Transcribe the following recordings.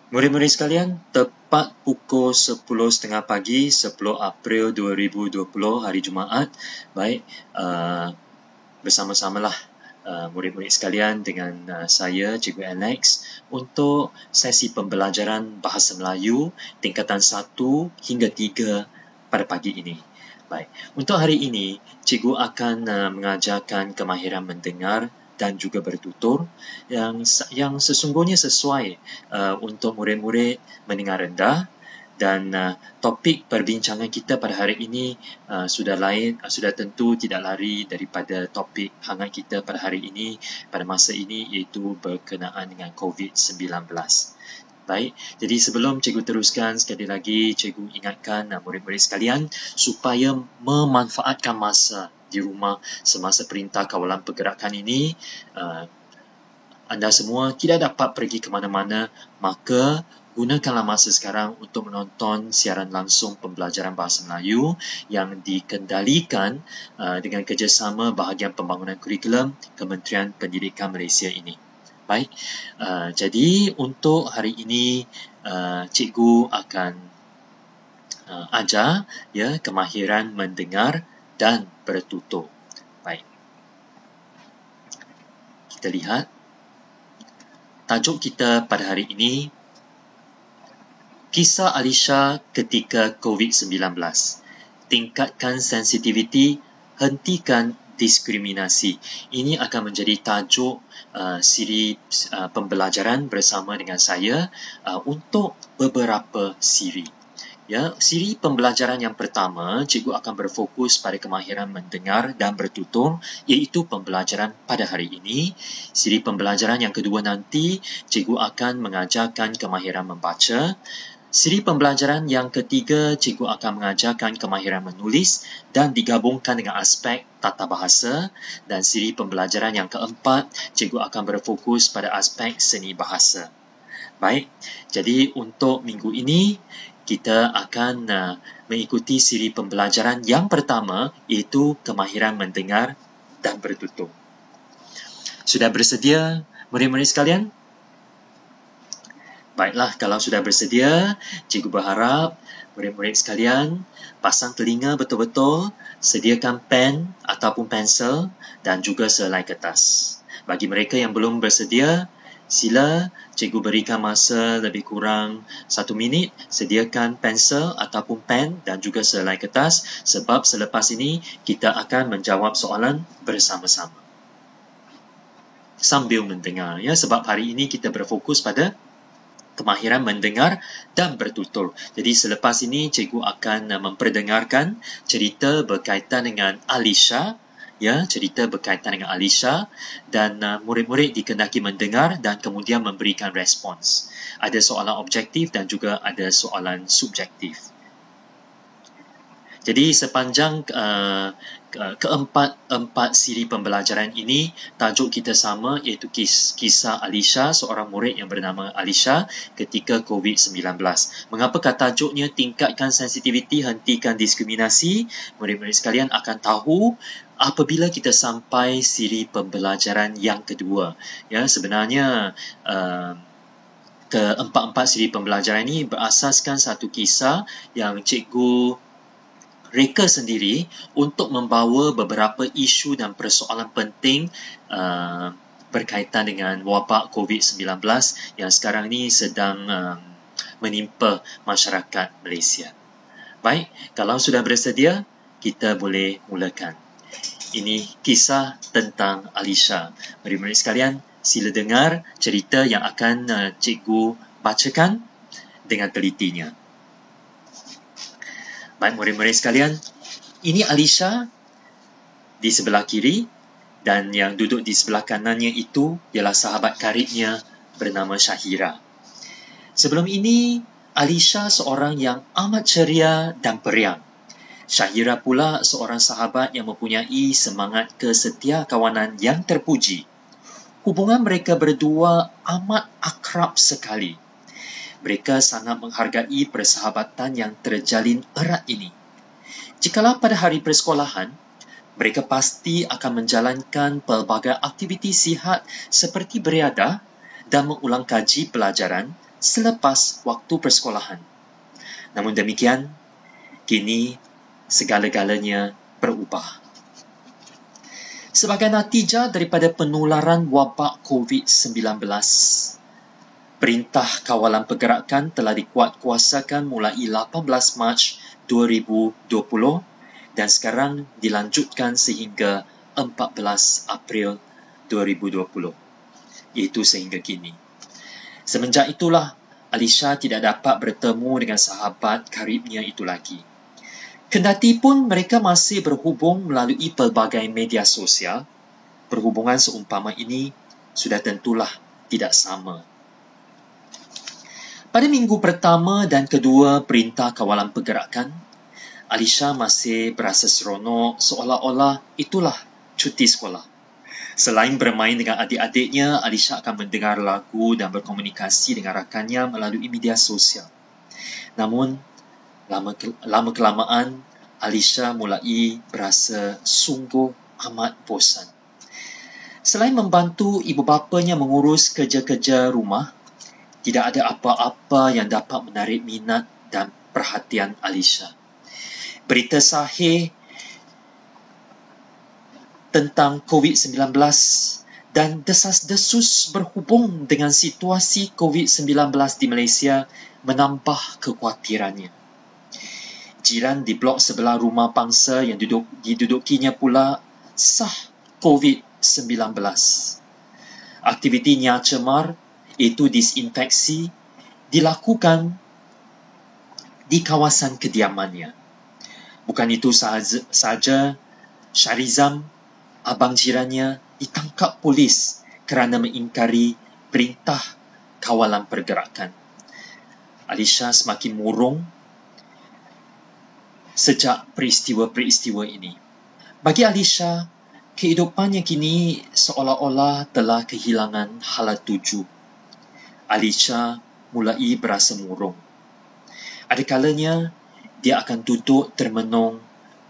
Murid-murid sekalian, tepat pukul 10.30 pagi, 10 April 2020, hari Jumaat. Baik, bersama-samalah murid-murid sekalian dengan saya, Cikgu Alex, untuk sesi pembelajaran Bahasa Melayu tingkatan 1 hingga 3 pada pagi ini. Baik, untuk hari ini, Cikgu akan mengajarkan kemahiran mendengar dan juga bertutur yang sesungguhnya sesuai untuk murid-murid mendengar rendah, dan topik perbincangan kita pada hari ini sudah tentu tidak lari daripada topik hangat kita pada hari ini, pada masa ini, iaitu berkenaan dengan COVID-19. Baik, jadi sebelum cikgu teruskan, sekali lagi cikgu ingatkan murid-murid sekalian supaya memanfaatkan masa di rumah semasa perintah kawalan pergerakan ini. Anda semua tidak dapat pergi ke mana-mana, maka gunakanlah masa sekarang untuk menonton siaran langsung pembelajaran Bahasa Melayu yang dikendalikan dengan kerjasama Bahagian Pembangunan Kurikulum Kementerian Pendidikan Malaysia ini. Baik, jadi untuk hari ini cikgu akan ajar kemahiran mendengar dan bertutur. Baik, kita lihat tajuk kita pada hari ini, Kisah Alisha ketika COVID-19. Tingkatkan sensitiviti, hentikan diskriminasi. Ini akan menjadi tajuk siri pembelajaran bersama dengan saya untuk beberapa siri. Siri pembelajaran yang pertama, cikgu akan berfokus pada kemahiran mendengar dan bertutur, iaitu pembelajaran pada hari ini. Siri pembelajaran yang kedua nanti, cikgu akan mengajarkan kemahiran membaca. Siri pembelajaran yang ketiga, cikgu akan mengajarkan kemahiran menulis dan digabungkan dengan aspek tata bahasa. Dan siri pembelajaran yang keempat, cikgu akan berfokus pada aspek seni bahasa. Baik, jadi untuk minggu ini, kita akan mengikuti siri pembelajaran yang pertama, iaitu kemahiran mendengar dan bertutur. Sudah bersedia, murid-murid sekalian? Baiklah, kalau sudah bersedia, cikgu berharap murid-murid sekalian pasang telinga betul-betul, sediakan pen ataupun pensel dan juga selai kertas. Bagi mereka yang belum bersedia, sila cikgu berikan masa lebih kurang 1 minit, sediakan pensel ataupun pen dan juga selai kertas, sebab selepas ini kita akan menjawab soalan bersama-sama sambil mendengar, sebab hari ini kita berfokus pada kemahiran mendengar dan bertutur. Jadi selepas ini cikgu akan memperdengarkan cerita berkaitan dengan Alisha, cerita berkaitan dengan Alisha, dan murid-murid dikendaki mendengar dan kemudian memberikan respons. Ada soalan objektif dan juga ada soalan subjektif. Jadi sepanjang keempat siri pembelajaran ini, tajuk kita sama, iaitu kisah Alisha, seorang murid yang bernama Alisha ketika COVID-19. Mengapakah tajuknya tingkatkan sensitiviti, hentikan diskriminasi? Murid-murid sekalian akan tahu apabila kita sampai siri pembelajaran yang kedua. Sebenarnya keempat-empat siri pembelajaran ini berasaskan satu kisah yang cikgu reka sendiri untuk membawa beberapa isu dan persoalan penting berkaitan dengan wabak COVID-19 yang sekarang ini sedang menimpa masyarakat Malaysia. Baik, kalau sudah bersedia, kita boleh mulakan. Ini kisah tentang Alisha. Murid-murid sekalian, sila dengar cerita yang akan cikgu bacakan dengan telitinya. Baik, murid-murid sekalian, ini Alisha di sebelah kiri, dan yang duduk di sebelah kanannya itu ialah sahabat karibnya bernama Syahira. Sebelum ini, Alisha seorang yang amat ceria dan periang. Syahira pula seorang sahabat yang mempunyai semangat kesetiakawanan yang terpuji. Hubungan mereka berdua amat akrab sekali. Mereka sangat menghargai persahabatan yang terjalin erat ini. Jikalau pada hari persekolahan, mereka pasti akan menjalankan pelbagai aktiviti sihat seperti beriadah dan mengulang kaji pelajaran selepas waktu persekolahan. Namun demikian, kini segala-galanya berubah. Sebagai natijah daripada penularan wabak COVID-19, Perintah Kawalan Pergerakan telah dikuatkuasakan mulai 18 Mac 2020 dan sekarang dilanjutkan sehingga 14 April 2020, iaitu sehingga kini. Semenjak itulah, Alisha tidak dapat bertemu dengan sahabat karibnya itu lagi. Kendati pun mereka masih berhubung melalui pelbagai media sosial, perhubungan seumpama ini sudah tentulah tidak sama. Pada minggu pertama dan kedua Perintah Kawalan Pergerakan, Alisha masih berasa seronok seolah-olah itulah cuti sekolah. Selain bermain dengan adik-adiknya, Alisha akan mendengar lagu dan berkomunikasi dengan rakannya melalui media sosial. Namun, lama-kelamaan, Alisha mulai berasa sungguh amat bosan. Selain membantu ibu bapanya mengurus kerja-kerja rumah, tidak ada apa-apa yang dapat menarik minat dan perhatian Alisha. Berita sahih tentang COVID-19 dan desas-desus berhubung dengan situasi COVID-19 di Malaysia menambah kekhawatirannya. Jiran di blok sebelah rumah pangsa yang didudukinya pula sah COVID-19. Aktivitinya cemar, iaitu disinfeksi, dilakukan di kawasan kediamannya. Bukan itu sahaja, Syarizam, abang jirannya, ditangkap polis kerana mengingkari Perintah Kawalan Pergerakan. Alisha semakin murung sejak peristiwa-peristiwa ini. Bagi Alisha, kehidupannya kini seolah-olah telah kehilangan hala tuju. Alisha mulai berasa murung. Ada kalanya, dia akan duduk termenung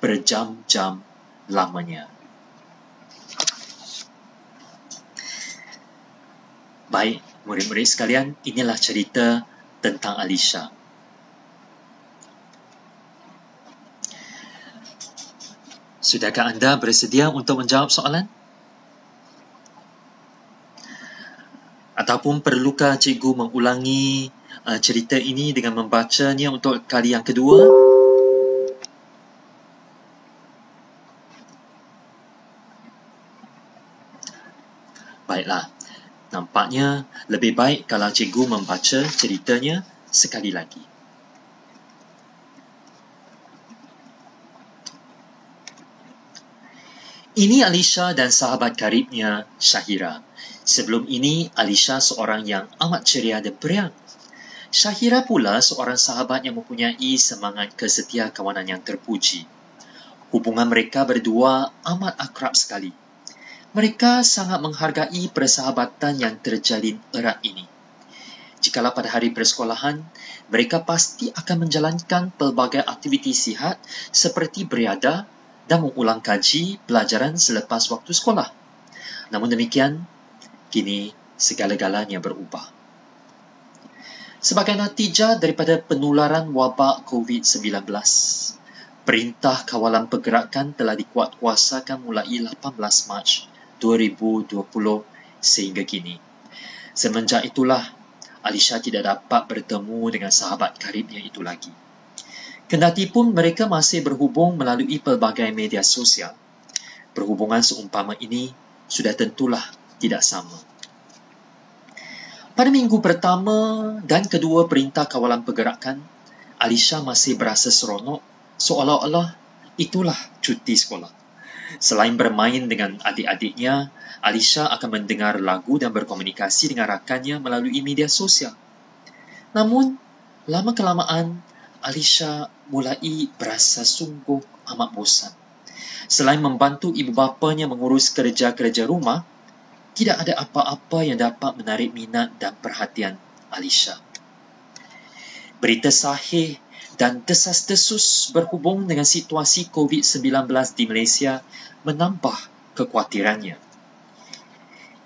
berjam-jam lamanya. Baik, murid-murid sekalian, inilah cerita tentang Alisha. Sudahkah anda bersedia untuk menjawab soalan? Ataupun perlukah cikgu mengulangi cerita ini dengan membacanya untuk kali yang kedua? Baiklah, nampaknya lebih baik kalau cikgu membaca ceritanya sekali lagi. Ini Alisha dan sahabat karibnya, Syahira. Sebelum ini, Alisha seorang yang amat ceria dan periang. Syahira pula seorang sahabat yang mempunyai semangat kesetia kawanan yang terpuji. Hubungan mereka berdua amat akrab sekali. Mereka sangat menghargai persahabatan yang terjalin erat ini. Jikalau pada hari persekolahan, mereka pasti akan menjalankan pelbagai aktiviti sihat seperti beriadah dan mengulang kaji pelajaran selepas waktu sekolah. Namun demikian, kini segala-galanya berubah. Sebagai natijah daripada penularan wabak COVID-19, Perintah Kawalan Pergerakan telah dikuatkuasakan mulai 18 Mac 2020 sehingga kini. Semenjak itulah, Alisha tidak dapat bertemu dengan sahabat karibnya itu lagi. Kendati pun mereka masih berhubung melalui pelbagai media sosial, perhubungan seumpama ini sudah tentulah tidak sama. Pada minggu pertama dan kedua Perintah Kawalan Pergerakan, Alisha masih berasa seronok seolah-olah itulah cuti sekolah. Selain bermain dengan adik-adiknya, Alisha akan mendengar lagu dan berkomunikasi dengan rakannya melalui media sosial. Namun, lama-kelamaan, Alisha mulai berasa sungguh amat bosan. Selain membantu ibu bapanya mengurus kerja-kerja rumah, tidak ada apa-apa yang dapat menarik minat dan perhatian Alisha. Berita sahih dan desas-desus berhubung dengan situasi COVID-19 di Malaysia menambah kekhawatirannya.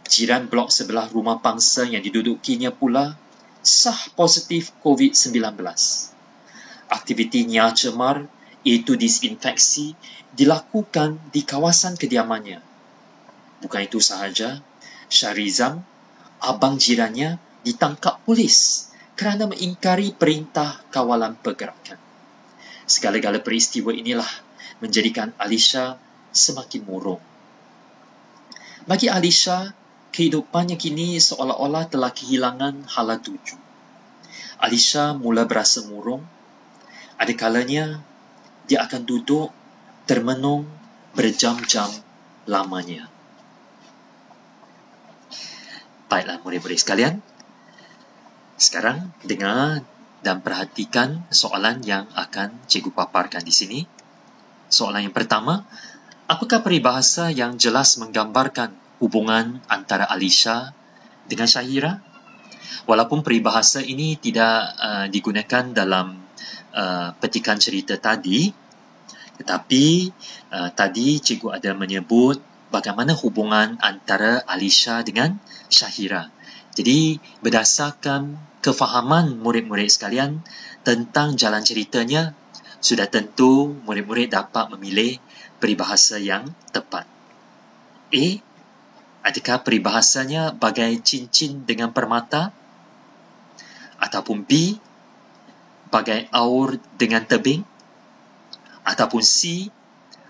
Jiran blok sebelah rumah pangsa yang didudukinya pula sah positif COVID-19. Aktiviti Nya Cemar iaitu disinfeksi dilakukan di kawasan kediamannya. Bukan itu sahaja, Syarizam, abang jirannya, ditangkap polis kerana mengingkari perintah kawalan pergerakan. Segala-gala peristiwa inilah menjadikan Alisha semakin murung. Bagi Alisha, kehidupannya kini seolah-olah telah kehilangan hala tuju. Alisha mula berasa murung. Ada kalanya dia akan duduk termenung berjam-jam lamanya. Baiklah murid-murid sekalian, sekarang dengar dan perhatikan soalan yang akan cikgu paparkan di sini. Soalan yang pertama, apakah peribahasa yang jelas menggambarkan hubungan antara Alisha dengan Syahira? Walaupun peribahasa ini tidak digunakan dalam petikan cerita tadi, tetapi tadi cikgu ada menyebut bagaimana hubungan antara Alisha dengan Syahira. Jadi berdasarkan kefahaman murid-murid sekalian tentang jalan ceritanya, sudah tentu murid-murid dapat memilih peribahasa yang tepat. A. Adakah peribahasanya bagai cincin dengan permata? Ataupun B. Bagai aur dengan tebing? Ataupun C.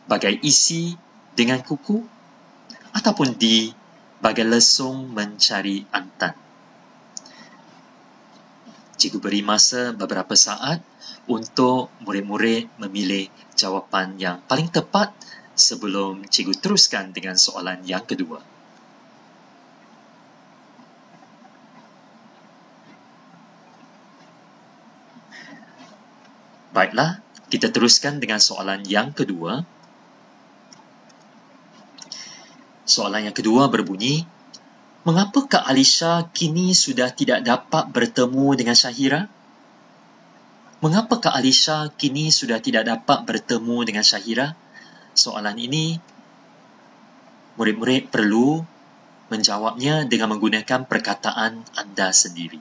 Bagai isi dengan kuku? Ataupun D. Bagai lesung mencari antan? Cikgu beri masa beberapa saat untuk murid-murid memilih jawapan yang paling tepat sebelum cikgu teruskan dengan soalan yang kedua. Baiklah, kita teruskan dengan soalan yang kedua. Soalan yang kedua berbunyi, mengapakah Alisha kini sudah tidak dapat bertemu dengan Syahira? Mengapakah Alisha kini sudah tidak dapat bertemu dengan Syahira? Soalan ini, murid-murid perlu menjawabnya dengan menggunakan perkataan anda sendiri.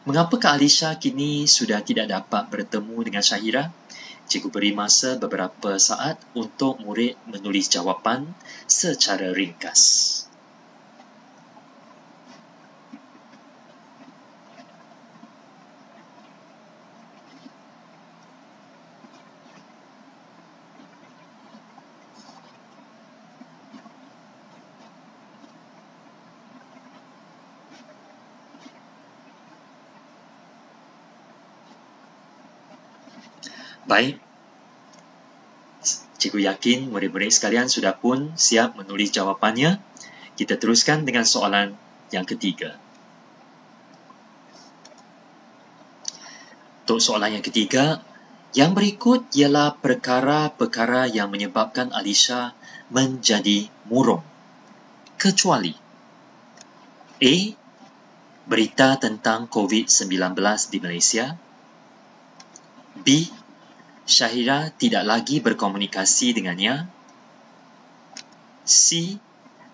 Mengapakah Alisha kini sudah tidak dapat bertemu dengan Syahira? Cikgu beri masa beberapa saat untuk murid menulis jawapan secara ringkas. Baik, cikgu yakin murid-murid sekalian sudah pun siap menulis jawapannya. Kita teruskan dengan soalan yang ketiga. Untuk soalan yang ketiga, yang berikut ialah perkara-perkara yang menyebabkan Alisha menjadi murung. Kecuali A. Berita tentang COVID-19 di Malaysia. B. Syahira tidak lagi berkomunikasi dengannya. C.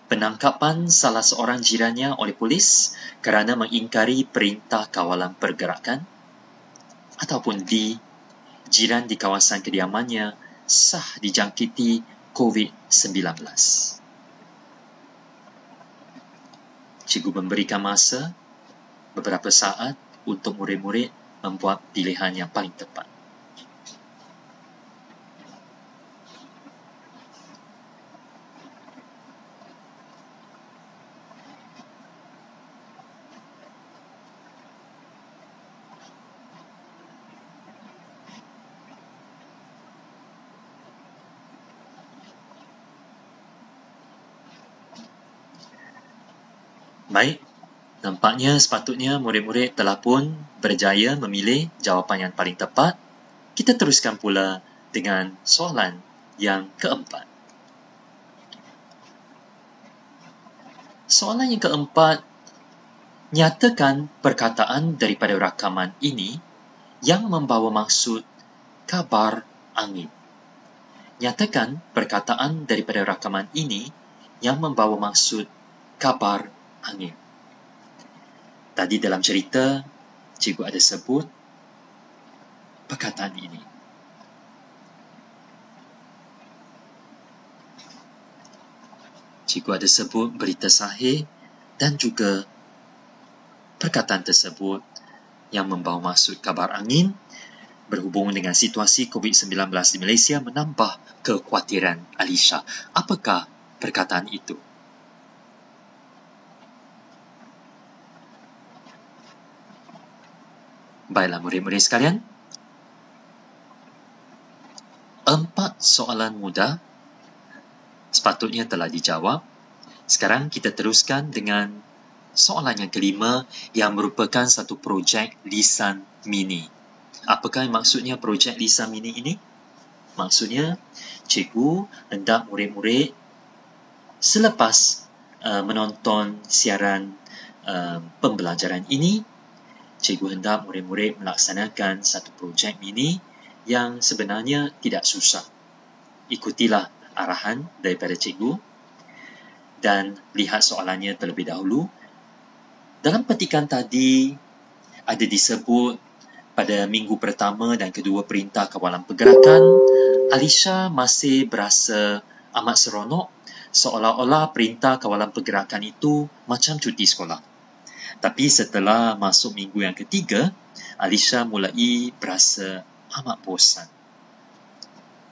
Penangkapan salah seorang jirannya oleh polis kerana mengingkari perintah kawalan pergerakan. Ataupun D. Jiran di kawasan kediamannya sah dijangkiti COVID-19. Cikgu memberikan masa beberapa saat untuk murid-murid membuat pilihan yang paling tepat. Baik, nampaknya sepatutnya murid-murid telah pun berjaya memilih jawapan yang paling tepat. Kita teruskan pula dengan soalan yang keempat. Soalan yang keempat, nyatakan perkataan daripada rakaman ini yang membawa maksud kabar angin. Nyatakan perkataan daripada rakaman ini yang membawa maksud kabar angin. Tadi dalam cerita, cikgu ada sebut perkataan ini. Cikgu ada sebut berita sahih dan juga perkataan tersebut yang membawa maksud kabar angin berhubung dengan situasi COVID-19 di Malaysia menambah kekhawatiran Alisha. Apakah perkataan itu? Baiklah murid-murid sekalian. 4 soalan mudah sepatutnya telah dijawab. Sekarang kita teruskan dengan soalan yang kelima yang merupakan satu projek lisan mini. Apakah maksudnya projek lisan mini ini? Maksudnya, cikgu hendak murid-murid selepas menonton siaran pembelajaran ini, cikgu hendak murid-murid melaksanakan satu projek mini yang sebenarnya tidak susah. Ikutilah arahan daripada cikgu dan lihat soalannya terlebih dahulu. Dalam petikan tadi ada disebut pada minggu pertama dan kedua perintah kawalan pergerakan, Alisha masih berasa amat seronok seolah-olah perintah kawalan pergerakan itu macam cuti sekolah. Tapi setelah masuk minggu yang ketiga, Alisha mulai berasa amat bosan.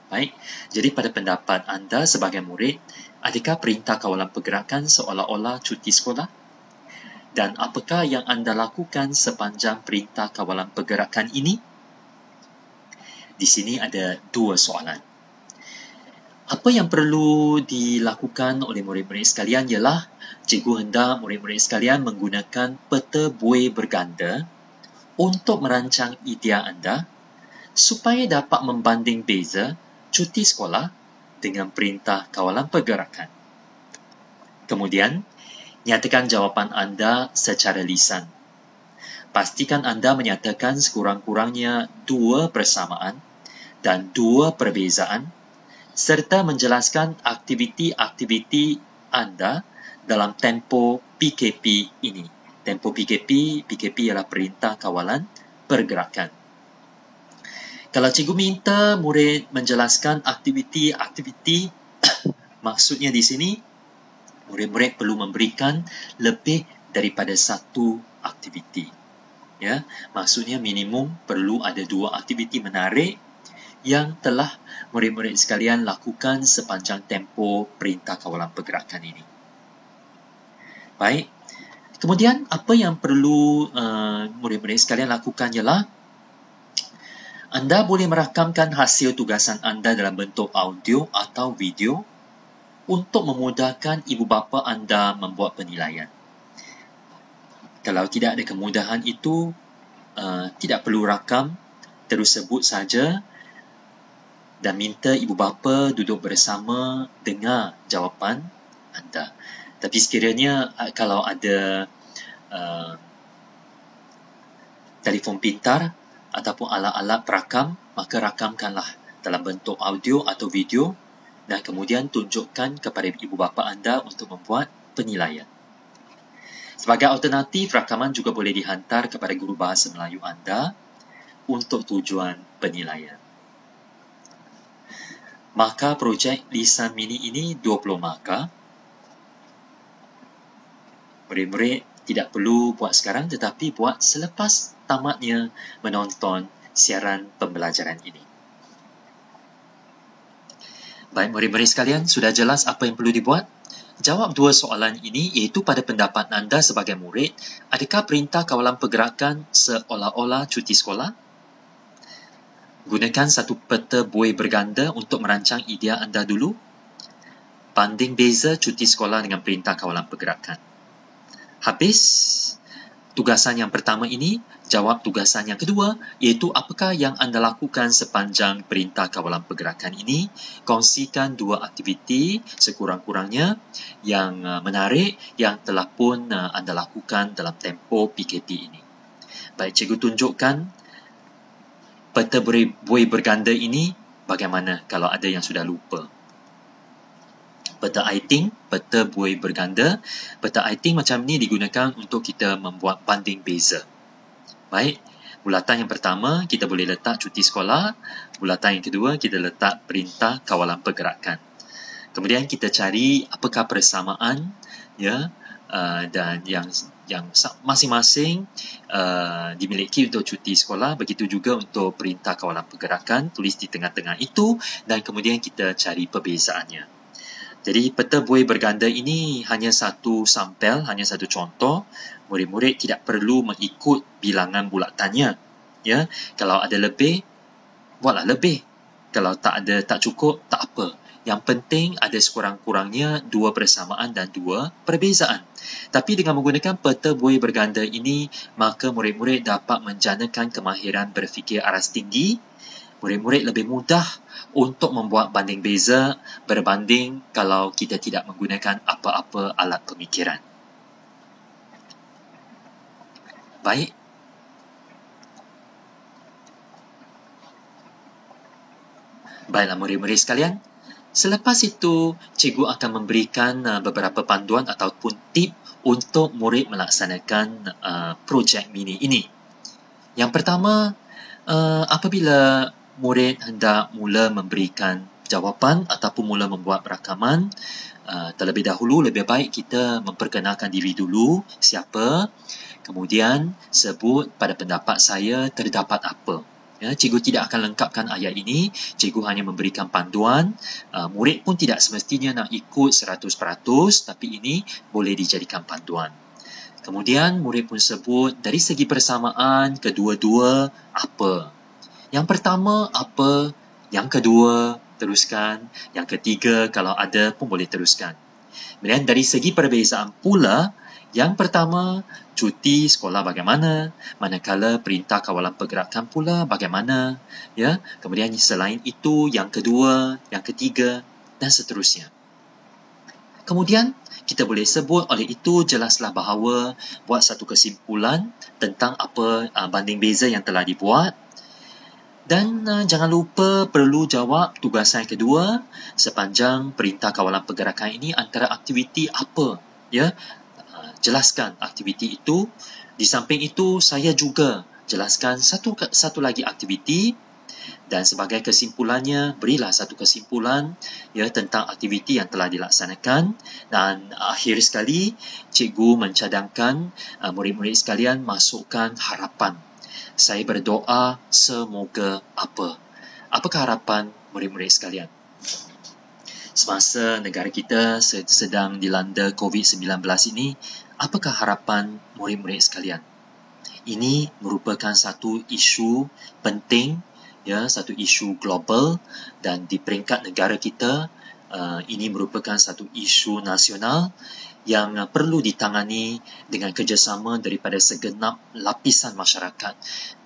Baik, jadi pada pendapat anda sebagai murid, adakah perintah kawalan pergerakan seolah-olah cuti sekolah? Dan apakah yang anda lakukan sepanjang perintah kawalan pergerakan ini? Di sini ada 2 soalan. Apa yang perlu dilakukan oleh murid-murid sekalian ialah cikgu hendak murid-murid sekalian menggunakan peta buih berganda untuk merancang idea anda supaya dapat membanding beza cuti sekolah dengan perintah kawalan pergerakan. Kemudian, nyatakan jawapan anda secara lisan. Pastikan anda menyatakan sekurang-kurangnya 2 persamaan dan 2 perbezaan serta menjelaskan aktiviti-aktiviti anda dalam tempo PKP ini. Tempo PKP ialah perintah kawalan pergerakan. Kalau cikgu minta murid menjelaskan aktiviti-aktiviti, maksudnya di sini, murid-murid perlu memberikan lebih daripada 1 aktiviti. Ya, maksudnya minimum perlu ada 2 aktiviti menarik yang telah murid-murid sekalian lakukan sepanjang tempoh perintah kawalan pergerakan ini. Baik, kemudian apa yang perlu murid-murid sekalian lakukan ialah anda boleh merakamkan hasil tugasan anda dalam bentuk audio atau video untuk memudahkan ibu bapa anda membuat penilaian. Kalau tidak ada kemudahan itu, tidak perlu rakam, terus sebut saja dan minta ibu bapa duduk bersama dengar jawapan anda. Tapi sekiranya kalau ada telefon pintar ataupun alat-alat perakam, maka rakamkanlah dalam bentuk audio atau video dan kemudian tunjukkan kepada ibu bapa anda untuk membuat penilaian. Sebagai alternatif, rakaman juga boleh dihantar kepada guru bahasa Melayu anda untuk tujuan penilaian. Markah projek lisan mini ini 20 markah. Murid-murid tidak perlu buat sekarang tetapi buat selepas tamatnya menonton siaran pembelajaran ini. Baik murid-murid sekalian, sudah jelas apa yang perlu dibuat? Jawab 2 soalan ini iaitu pada pendapat anda sebagai murid, adakah perintah kawalan pergerakan seolah-olah cuti sekolah? Gunakan satu peta buih berganda untuk merancang idea anda dulu. Banding beza cuti sekolah dengan perintah kawalan pergerakan. Habis tugasan yang pertama ini, jawab tugasan yang kedua iaitu apakah yang anda lakukan sepanjang perintah kawalan pergerakan ini. Kongsikan 2 aktiviti sekurang-kurangnya yang menarik yang telah pun anda lakukan dalam tempoh PKP ini. Baik, cikgu tunjukkan peta buih berganda ini bagaimana kalau ada yang sudah lupa. Peta Aiting, peta buoy berganda. Peta Aiting macam ni digunakan untuk kita membuat banding beza. Baik, bulatan yang pertama kita boleh letak cuti sekolah. Bulatan yang kedua kita letak perintah kawalan pergerakan. Kemudian kita cari apakah persamaan, ya, dan yang masing-masing dimiliki untuk cuti sekolah. Begitu juga untuk perintah kawalan pergerakan, tulis di tengah-tengah itu, dan kemudian kita cari perbezaannya. Jadi peta buoy berganda ini hanya satu sampel, hanya satu contoh. Murid-murid tidak perlu mengikut bilangan bulatannya. Ya, kalau ada lebih, buatlah lebih. Kalau tak ada, tak cukup, tak apa. Yang penting ada sekurang-kurangnya 2 persamaan dan 2 perbezaan. Tapi dengan menggunakan peta buoy berganda ini, maka murid-murid dapat menjanakan kemahiran berfikir aras tinggi. Murid-murid lebih mudah untuk membuat banding beza berbanding kalau kita tidak menggunakan apa-apa alat pemikiran. Baik. Baiklah murid-murid sekalian. Selepas itu, cikgu akan memberikan beberapa panduan ataupun tip untuk murid melaksanakan projek mini ini. Yang pertama, apabila murid hendak mula memberikan jawapan ataupun mula membuat rakaman, terlebih dahulu lebih baik kita memperkenalkan diri dulu, siapa, kemudian sebut pada pendapat saya terdapat apa. Ya, cikgu tidak akan lengkapkan ayat ini, cikgu hanya memberikan panduan. Murid pun tidak semestinya nak ikut 100%, tapi ini boleh dijadikan panduan. Kemudian murid pun sebut dari segi persamaan kedua-dua apa. Yang pertama apa, yang kedua teruskan, yang ketiga kalau ada pun boleh teruskan. Kemudian dari segi perbezaan pula, yang pertama cuti sekolah bagaimana, manakala perintah kawalan pergerakan pula bagaimana, ya. Kemudian selain itu yang kedua, yang ketiga dan seterusnya. Kemudian kita boleh sebut oleh itu jelaslah bahawa buat satu kesimpulan tentang apa banding beza yang telah dibuat. Dan jangan lupa perlu jawab tugasan yang kedua sepanjang perintah kawalan pergerakan ini antara aktiviti apa, ya. Jelaskan aktiviti itu. Di samping itu saya juga jelaskan satu lagi aktiviti, dan sebagai kesimpulannya berilah satu kesimpulan, ya, tentang aktiviti yang telah dilaksanakan. Dan akhir sekali cikgu mencadangkan murid-murid sekalian masukkan harapan. Saya berdoa semoga apa? Apakah harapan murid-murid sekalian? Semasa negara kita sedang dilanda COVID-19 ini, apakah harapan murid-murid sekalian? Ini merupakan satu isu penting, ya, satu isu global, dan di peringkat negara kita, ini merupakan satu isu nasional yang perlu ditangani dengan kerjasama daripada segenap lapisan masyarakat.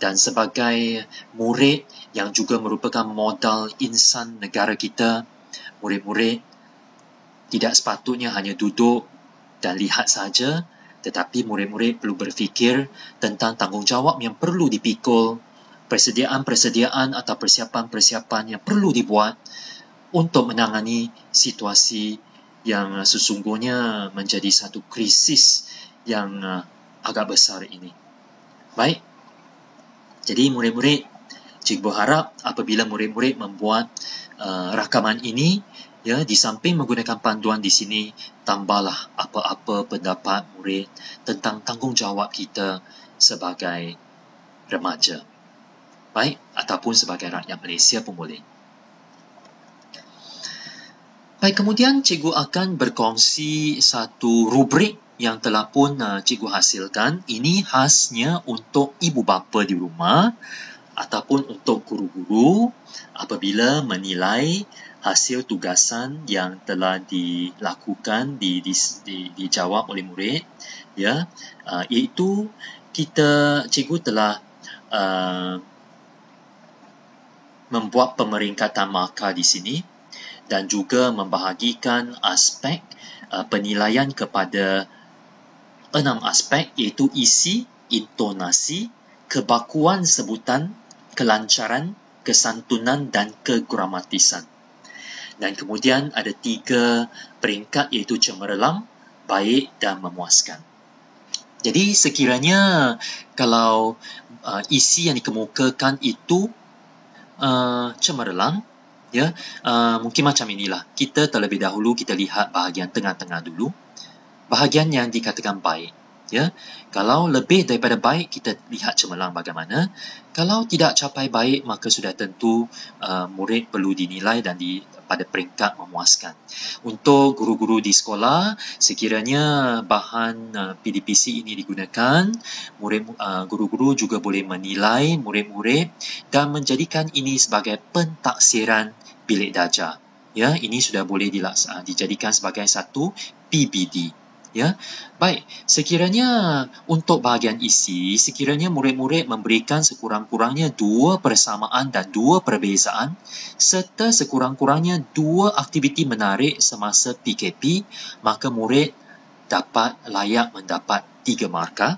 Dan sebagai murid yang juga merupakan modal insan negara kita, murid-murid tidak sepatutnya hanya duduk dan lihat saja, tetapi murid-murid perlu berfikir tentang tanggungjawab yang perlu dipikul, persediaan-persediaan atau persiapan-persiapan yang perlu dibuat untuk menangani situasi yang sesungguhnya menjadi satu krisis yang agak besar ini. Baik, jadi murid-murid, cikgu harap apabila murid-murid membuat rakaman ini, ya, di samping menggunakan panduan di sini, tambahlah apa-apa pendapat murid tentang tanggungjawab kita sebagai remaja. Baik, ataupun sebagai rakyat Malaysia pun boleh. Baik, kemudian cikgu akan berkongsi satu rubrik yang telah pun cikgu hasilkan. Ini khasnya untuk ibu bapa di rumah ataupun untuk guru-guru apabila menilai hasil tugasan yang telah dilakukan, dijawab oleh murid, ya, iaitu cikgu telah membuat pemeringkatan markah di sini dan juga membahagikan aspek penilaian kepada 6 aspek, iaitu isi, intonasi, kebakuan sebutan, kelancaran, kesantunan dan kegramatisan. Dan kemudian ada 3 peringkat iaitu cemerlang, baik dan memuaskan. Jadi sekiranya kalau isi yang dikemukakan itu cemerlang, ya, mungkin macam inilah. Kita terlebih dahulu kita lihat bahagian tengah-tengah dulu. Bahagian yang dikatakan baik, ya. Kalau lebih daripada baik, kita lihat cemerlang bagaimana. Kalau tidak capai baik, maka sudah tentu murid perlu dinilai dan pada peringkat memuaskan. Untuk guru-guru di sekolah, sekiranya bahan PDPC ini digunakan, guru-guru juga boleh menilai murid-murid dan menjadikan ini sebagai pentaksiran bilik darjah. Ya, ini sudah boleh dijadikan sebagai satu PBD. Ya, baik. Sekiranya untuk bahagian isi, sekiranya murid-murid memberikan sekurang-kurangnya 2 persamaan dan 2 perbezaan serta sekurang-kurangnya 2 aktiviti menarik semasa PKP, maka murid layak mendapat 3 markah.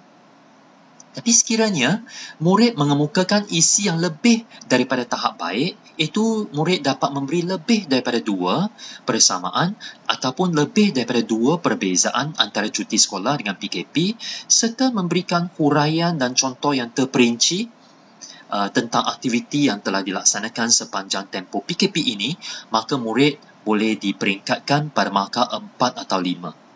Tapi sekiranya murid mengemukakan isi yang lebih daripada tahap baik, itu murid dapat memberi lebih daripada 2 persamaan ataupun lebih daripada 2 perbezaan antara cuti sekolah dengan PKP serta memberikan huraian dan contoh yang terperinci tentang aktiviti yang telah dilaksanakan sepanjang tempoh PKP ini, maka murid boleh diperingkatkan pada markah 4 atau 5.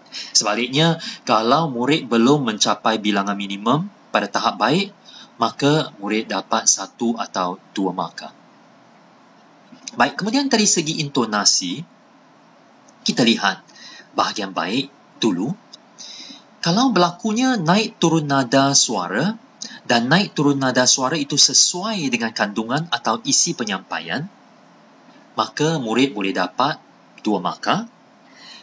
Sebaliknya, kalau murid belum mencapai bilangan minimum pada tahap baik, maka murid dapat 1 atau 2 markah. Baik, kemudian dari segi intonasi, kita lihat bahagian baik dulu. Kalau berlakunya naik turun nada suara, dan naik turun nada suara itu sesuai dengan kandungan atau isi penyampaian, maka murid boleh dapat 2 markah.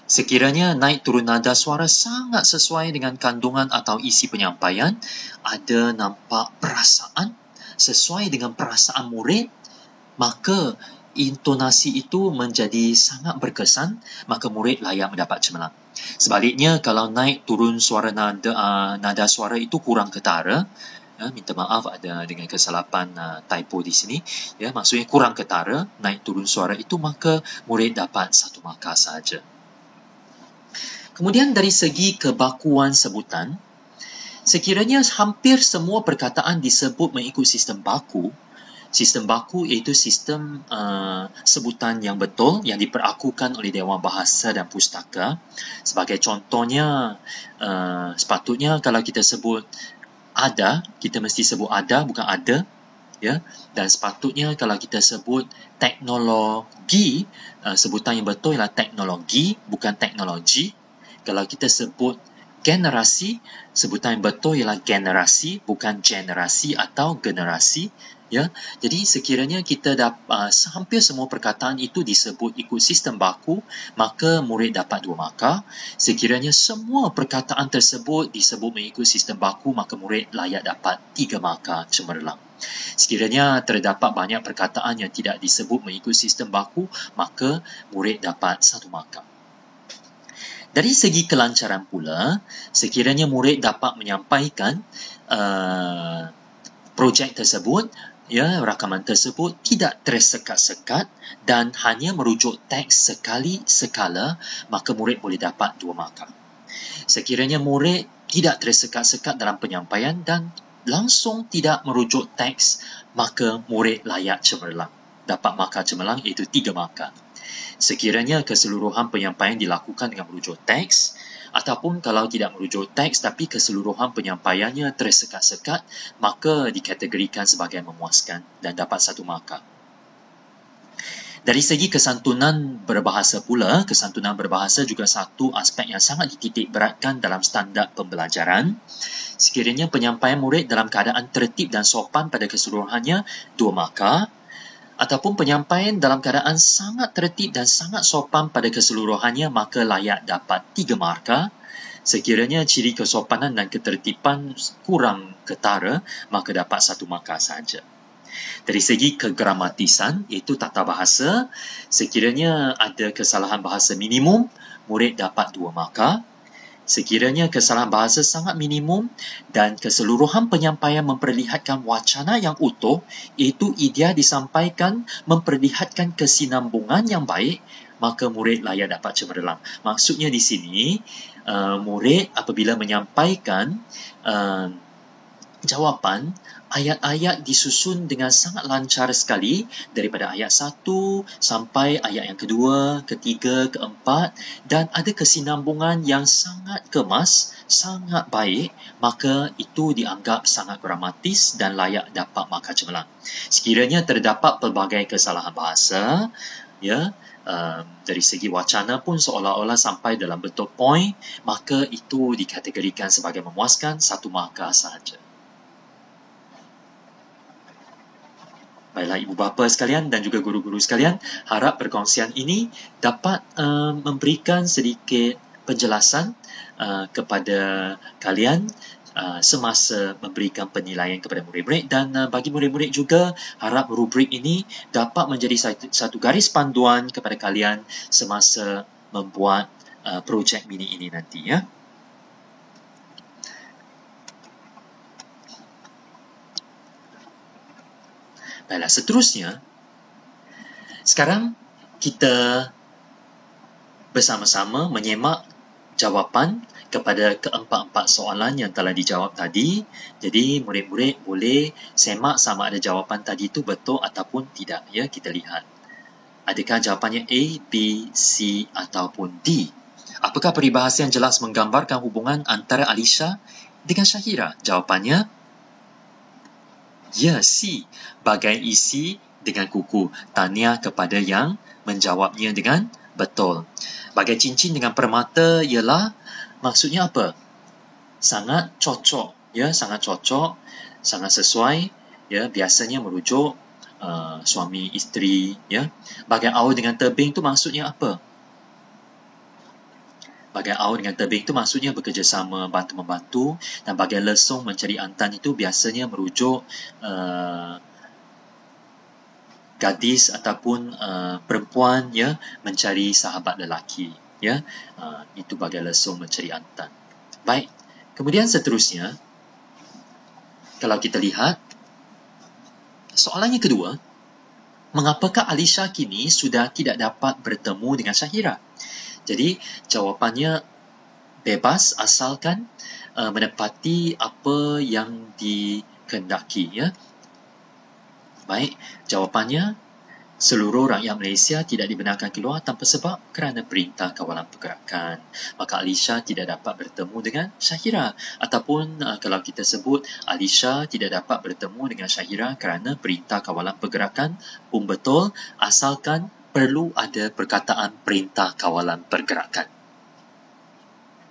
Sekiranya naik turun nada suara sangat sesuai dengan kandungan atau isi penyampaian, ada nampak perasaan sesuai dengan perasaan murid, maka intonasi itu menjadi sangat berkesan, maka murid layak mendapat cemerlang. Sebaliknya, kalau naik turun suara nada suara itu kurang ketara, minta maaf ada dengan kesalahan typo di sini, ya, maksudnya kurang ketara, naik turun suara itu, maka murid dapat 1 markah sahaja. Kemudian dari segi kebakuan sebutan, sekiranya hampir semua perkataan disebut mengikut sistem baku. Sistem baku iaitu sistem sebutan yang betul yang diperakukan oleh Dewan Bahasa dan Pustaka. Sebagai contohnya, sepatutnya kalau kita sebut ada, kita mesti sebut ada, bukan ada. Ya, dan sepatutnya kalau kita sebut teknologi, sebutan yang betul ialah teknologi, bukan teknologi. Kalau kita sebut generasi, sebutan yang betul ialah generasi, bukan generasi atau generasi. Ya, jadi sekiranya kita hampir semua perkataan itu disebut ikut sistem baku, maka murid dapat 2 markah. Sekiranya semua perkataan tersebut disebut mengikut sistem baku, maka murid layak dapat 3 markah cemerlang. Sekiranya terdapat banyak perkataan yang tidak disebut mengikut sistem baku, maka murid dapat 1 markah. Dari segi kelancaran pula, sekiranya murid dapat menyampaikan projek tersebut, ya, rakaman tersebut tidak tersekat-sekat dan hanya merujuk teks sekali sekala, maka murid boleh dapat 2 markah. Sekiranya murid tidak tersekat-sekat dalam penyampaian dan langsung tidak merujuk teks, maka murid layak cemerlang. Dapat markah cemerlang iaitu 3 markah. Sekiranya keseluruhan penyampaian dilakukan dengan merujuk teks, ataupun kalau tidak merujuk teks tapi keseluruhan penyampaiannya tersekat-sekat, maka dikategorikan sebagai memuaskan dan dapat 1 markah. Dari segi kesantunan berbahasa pula, kesantunan berbahasa juga satu aspek yang sangat dititik beratkan dalam standard pembelajaran. Sekiranya penyampaian murid dalam keadaan tertib dan sopan pada keseluruhannya, 2 markah. Ataupun penyampaian dalam keadaan sangat tertib dan sangat sopan pada keseluruhannya, maka layak dapat 3 markah. Sekiranya ciri kesopanan dan ketertiban kurang ketara, maka dapat 1 markah sahaja. Dari segi kegramatisan, iaitu tata bahasa, sekiranya ada kesalahan bahasa minimum, murid dapat 2 markah. Sekiranya kesalahan bahasa sangat minimum dan keseluruhan penyampaian memperlihatkan wacana yang utuh, iaitu idea disampaikan memperlihatkan kesinambungan yang baik, maka murid layak dapat cemerlang. Maksudnya di sini, murid apabila menyampaikan jawapan, ayat-ayat disusun dengan sangat lancar sekali daripada ayat 1 sampai ayat yang kedua, ketiga, keempat, dan ada kesinambungan yang sangat kemas, sangat baik, maka itu dianggap sangat gramatis dan layak dapat markah cemerlang. Sekiranya terdapat pelbagai kesalahan bahasa, dari segi wacana pun seolah-olah sampai dalam bentuk point, maka itu dikategorikan sebagai memuaskan, 1 markah sahaja. Baiklah ibu bapa sekalian dan juga guru-guru sekalian, harap perkongsian ini dapat memberikan sedikit penjelasan kepada kalian semasa memberikan penilaian kepada murid-murid, dan bagi murid-murid juga harap rubrik ini dapat menjadi satu garis panduan kepada kalian semasa membuat projek mini ini nanti, ya. Baiklah, seterusnya, sekarang kita bersama-sama menyemak jawapan kepada keempat-empat soalan yang telah dijawab tadi. Jadi, murid-murid boleh semak sama ada jawapan tadi itu betul ataupun tidak. Ya, kita lihat. Adakah jawapannya A, B, C ataupun D? Apakah peribahasa yang jelas menggambarkan hubungan antara Alisha dengan Syahira? Jawapannya, ya, C. Bagai isi dengan kuku. Tahniah kepada yang menjawabnya dengan betul. Bagai cincin dengan permata ialah maksudnya apa? Sangat cocok, ya, sangat cocok, sangat sesuai, ya, biasanya merujuk suami isteri, ya. Bagai aur dengan tebing tu maksudnya apa? Bagai aur dengan tebing itu maksudnya bekerjasama, bantu-membantu, dan bagai lesung mencari antan itu biasanya merujuk gadis ataupun perempuan, ya, mencari sahabat lelaki, ya. Itu bagai lesung mencari antan. Baik, kemudian seterusnya, kalau kita lihat soalan yang kedua, mengapakah Alisha kini sudah tidak dapat bertemu dengan Syahira? Jadi, jawapannya bebas asalkan menepati apa yang dikehendaki, ya. Baik, jawapannya seluruh rakyat Malaysia tidak dibenarkan keluar tanpa sebab kerana perintah kawalan pergerakan. Maka Alisha tidak dapat bertemu dengan Syahira. Ataupun kalau kita sebut Alisha tidak dapat bertemu dengan Syahira kerana perintah kawalan pergerakan pun betul, asalkan perlu ada perkataan perintah kawalan pergerakan.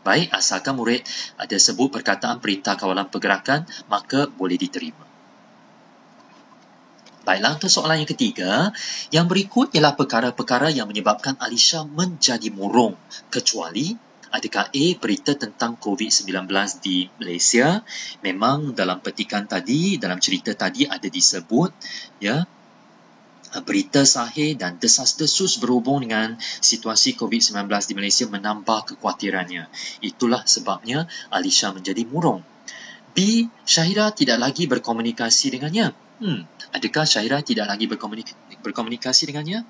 Baik, asalkan murid ada sebut perkataan perintah kawalan pergerakan, maka boleh diterima. Baiklah, untuk soalan yang ketiga, yang berikut ialah perkara-perkara yang menyebabkan Alisha menjadi murung, kecuali adakah A, berita tentang COVID-19 di Malaysia. Memang dalam petikan tadi, dalam cerita tadi ada disebut, ya, berita sahih dan desas-desus berhubung dengan situasi COVID-19 di Malaysia menambah kekhawatirannya. Itulah sebabnya Alisha menjadi murung. B, Syahira tidak lagi berkomunikasi dengannya. Adakah Syahira tidak lagi berkomunikasi dengannya?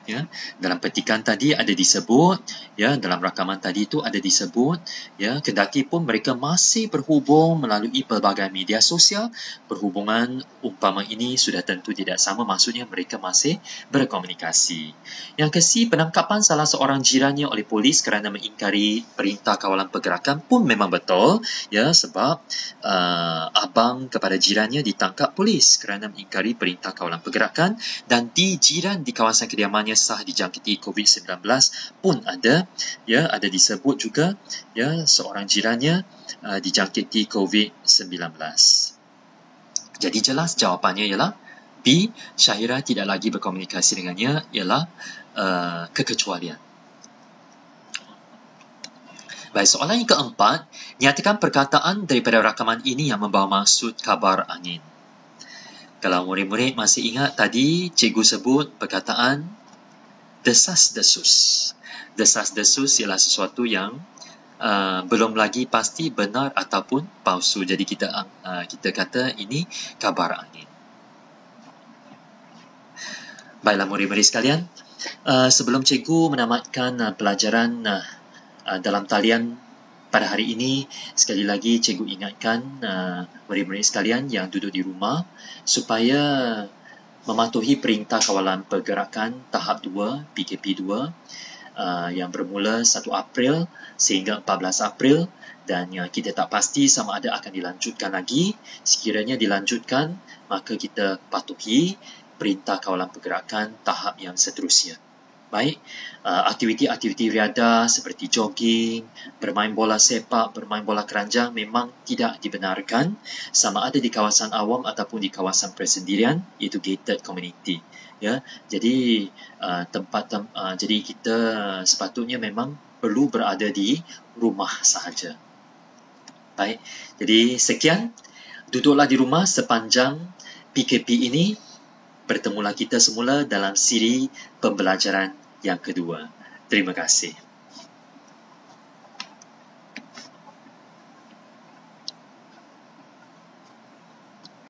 Ya, dalam petikan tadi ada disebut, ya, dalam rakaman tadi itu ada disebut, ya, kendati pun mereka masih berhubung melalui pelbagai media sosial, perhubungan umpama ini sudah tentu tidak sama, maksudnya mereka masih berkomunikasi. Yang ke-C, penangkapan salah seorang jirannya oleh polis kerana mengingkari perintah kawalan pergerakan pun memang betul, ya, sebab abang kepada jirannya ditangkap polis kerana mengingkari perintah kawalan pergerakan, dan di jiran di kawasan kediamannya sah dijangkiti COVID-19 pun ada, ya, ada disebut juga, ya, seorang jirannya dijangkiti COVID-19. Jadi jelas jawapannya ialah B, Syahira tidak lagi berkomunikasi dengannya, ialah kekecualian. Baik, soalan yang keempat, nyatakan perkataan daripada rakaman ini yang membawa maksud kabar angin. Kalau murid-murid masih ingat tadi, cikgu sebut perkataan desas-desus. Desas-desus ialah sesuatu yang belum lagi pasti benar ataupun palsu. Jadi kita kata ini kabar angin. Baiklah murid-murid sekalian, sebelum cikgu menamatkan pelajaran dalam talian pada hari ini, sekali lagi cikgu ingatkan murid-murid sekalian yang duduk di rumah supaya mematuhi Perintah Kawalan Pergerakan Tahap 2 PKP 2 yang bermula 1 April sehingga 14 April, dan kita tak pasti sama ada akan dilanjutkan lagi. Sekiranya dilanjutkan, maka kita patuhi Perintah Kawalan Pergerakan tahap yang seterusnya. Baik, aktiviti-aktiviti riadah seperti jogging, bermain bola sepak, bermain bola keranjang memang tidak dibenarkan sama ada di kawasan awam ataupun di kawasan persendirian, iaitu gated community. Ya, jadi jadi kita sepatutnya memang perlu berada di rumah sahaja. Baik, jadi sekian, duduklah di rumah sepanjang PKP ini. Bertemulah kita semula dalam siri pembelajaran yang kedua. Terima kasih.